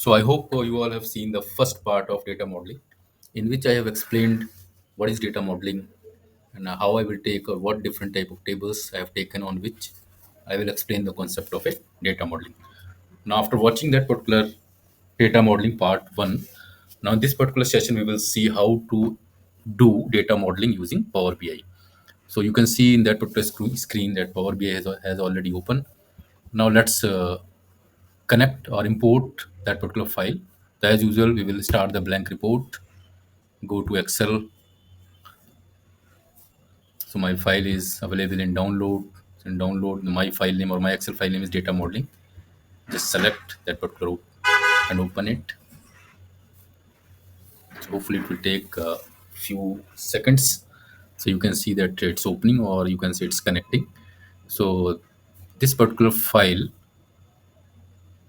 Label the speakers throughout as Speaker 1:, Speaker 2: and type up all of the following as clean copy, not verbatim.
Speaker 1: So I hope you all have seen the first part of data modeling, in which I have explained what is data modeling and how I will take or what different type of tables I have taken on which I will explain the concept of a data modeling. Now, after watching that particular data modeling part one, now in this particular session we will see how to do data modeling using Power BI. So you can see in that particular screen that Power BI has already opened. Now let's connect or import that particular file. So as usual, we will start the blank report, go to Excel. So my file is available in download. In download, my file name or my Excel file name is data modeling. Just select that particular and open it. So hopefully it will take a few seconds. So you can see that it's opening or you can see it's connecting. So this particular file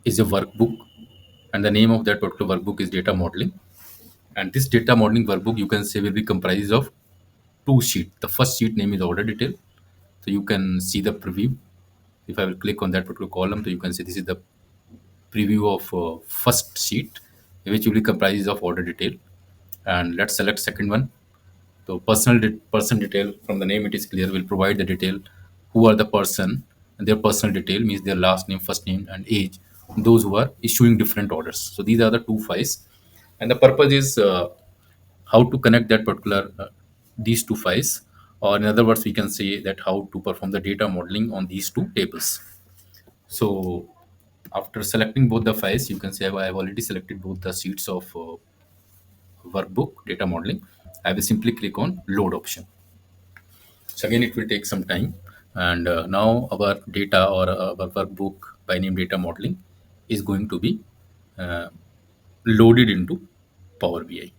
Speaker 1: is a workbook, and the name of that particular workbook is data modeling. And this data modeling workbook, you can say, will be comprised of two sheets. The first sheet name is order detail. So you can see the preview. If I will click on that particular column, so you can see this is the preview of first sheet, which will be comprised of order detail. And let's select second one. So person detail, from the name it is clear, will provide the detail who are the person, and their personal detail means their last name, first name, and age. Those who are issuing different orders. So these are the two files, and the purpose is how to connect that particular these two files, or in other words, we can say that how to perform the data modeling on these two tables. So after selecting both the files, you can say I have already selected both the sheets of workbook data modeling. I will simply click on load option. So again, it will take some time. And now our data or our workbook by name data modeling is going to be uh, loaded into Power BI.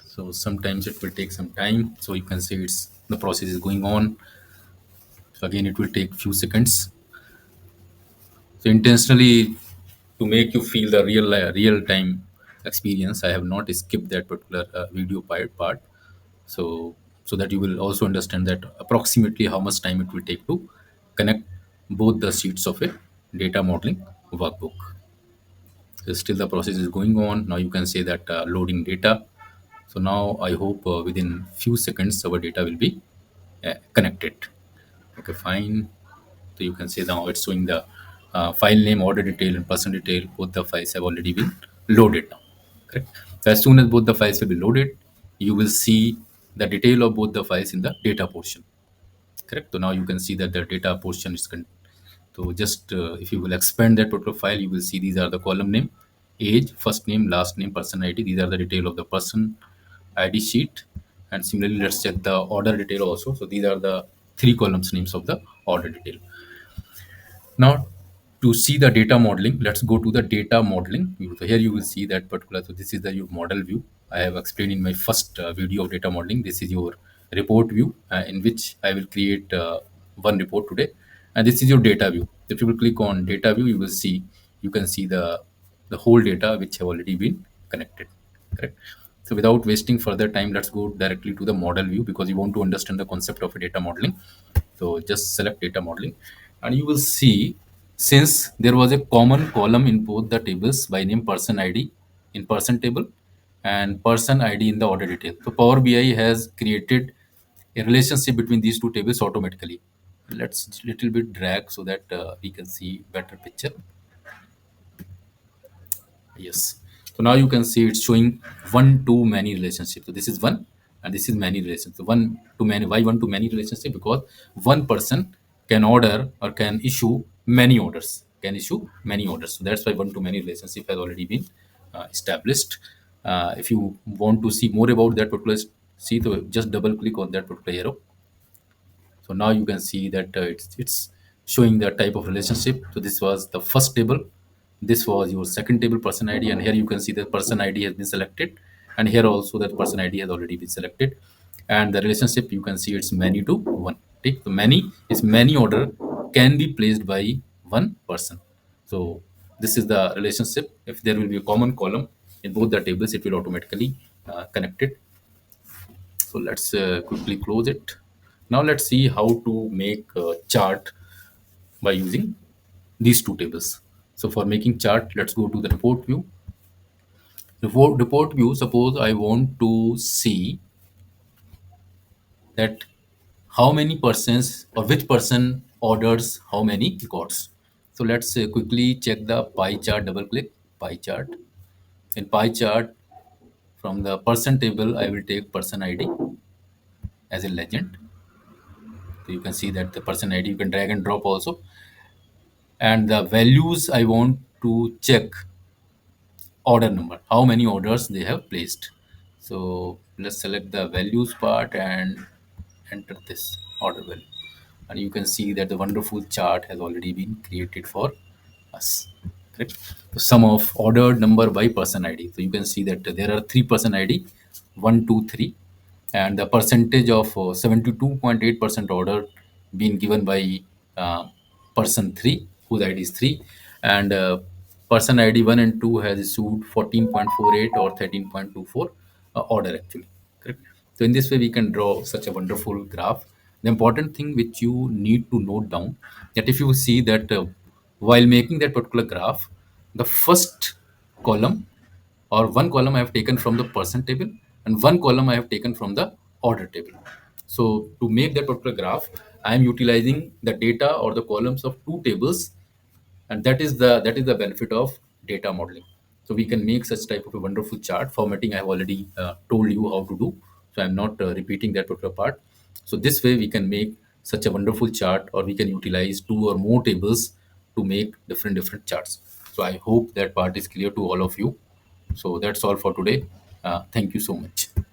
Speaker 1: So sometimes it will take some time. So you can see it's the process is going on. So again, it will take few seconds. So intentionally to make you feel the real time experience, I have not skipped that particular video part. So so that you will also understand that approximately how much time it will take to connect both the sheets of a data modeling workbook. So still the process is going on. Now you can say that loading data. So now I hope within few seconds our data will be connected. Okay, fine. So you can see now it's showing the file name, order detail, and person detail. Both the files have already been loaded now. Correct. So as soon as both the files will be loaded, you will see the detail of both the files in the data portion. Correct. So now you can see that the data portion is so just if you will expand that particular file, you will see these are the column name, age, first name, last name, person ID. These are the detail of the person ID sheet. And similarly, let's check the order detail also. So these are the three columns names of the order detail. Now, to see the data modeling, let's go to the data modeling view. So here you will see that particular. So this is the your model view. I have explained in my first video of data modeling. This is your report view, in which I will create one report today, and this is your data view. If you will click on data view, you can see the whole data which have already been connected. Correct. So without wasting further time, let's go directly to the model view because you want to understand the concept of data modeling. So just select data modeling, and you will see since there was a common column in both the tables by name person ID in person table and person ID in the order detail. So Power BI has created a relationship between these two tables automatically. Let's little bit drag so that we can see better picture. Yes. So now you can see it's showing one to many relationship. So this is one and this is many relationship. So one to many. Why one to many relationship? Because one person can order or can issue many orders. Can issue many orders. So that's why one to many relationship has already been established. If you want to see more about that particular, see, so just double click on that particular arrow. So now you can see that it's showing the type of relationship. So this was the first table, this was your second table person ID, and here you can see the person ID has been selected, and here also that person ID has already been selected. And the relationship, you can see it's many to one. Take the many is many order can be placed by one person. So this is the relationship. If there will be a common column in both the tables, it will automatically connect it. So let's quickly close it. Now let's see how to make a chart by using these two tables. So for making chart, let's go to the report view. Report view, suppose I want to see that how many persons or which person orders how many gods. So let's quickly check the pie chart, double click pie chart. In pie chart, from the person table, I will take person ID as a legend. So you can see that the person ID, you can drag and drop also. And the values I want to check order number, how many orders they have placed. So let's select the values part and enter this order value. And you can see that the wonderful chart has already been created for us. Correct? The sum of ordered number by person ID. So you can see that there are three person ID, one, two, three, and the percentage of 72.8% order being given by uh, person 3, whose ID is 3, and person ID 1 and 2 has issued 14.48 or 13.24 order actually. Correct? So in this way, we can draw such a wonderful graph. The important thing which you need to note down, that if you see that while making that particular graph, the first column or one column I have taken from the person table and one column I have taken from the order table. So to make that particular graph, I am utilizing the data or the columns of two tables, and that is the benefit of data modeling. So we can make such type of a wonderful chart. Formatting I have already told you how to do, so I'm not repeating that particular part. So this way we can make such a wonderful chart, or we can utilize two or more tables to make different charts. So I hope that part is clear to all of you. So that's all for today. Thank you so much.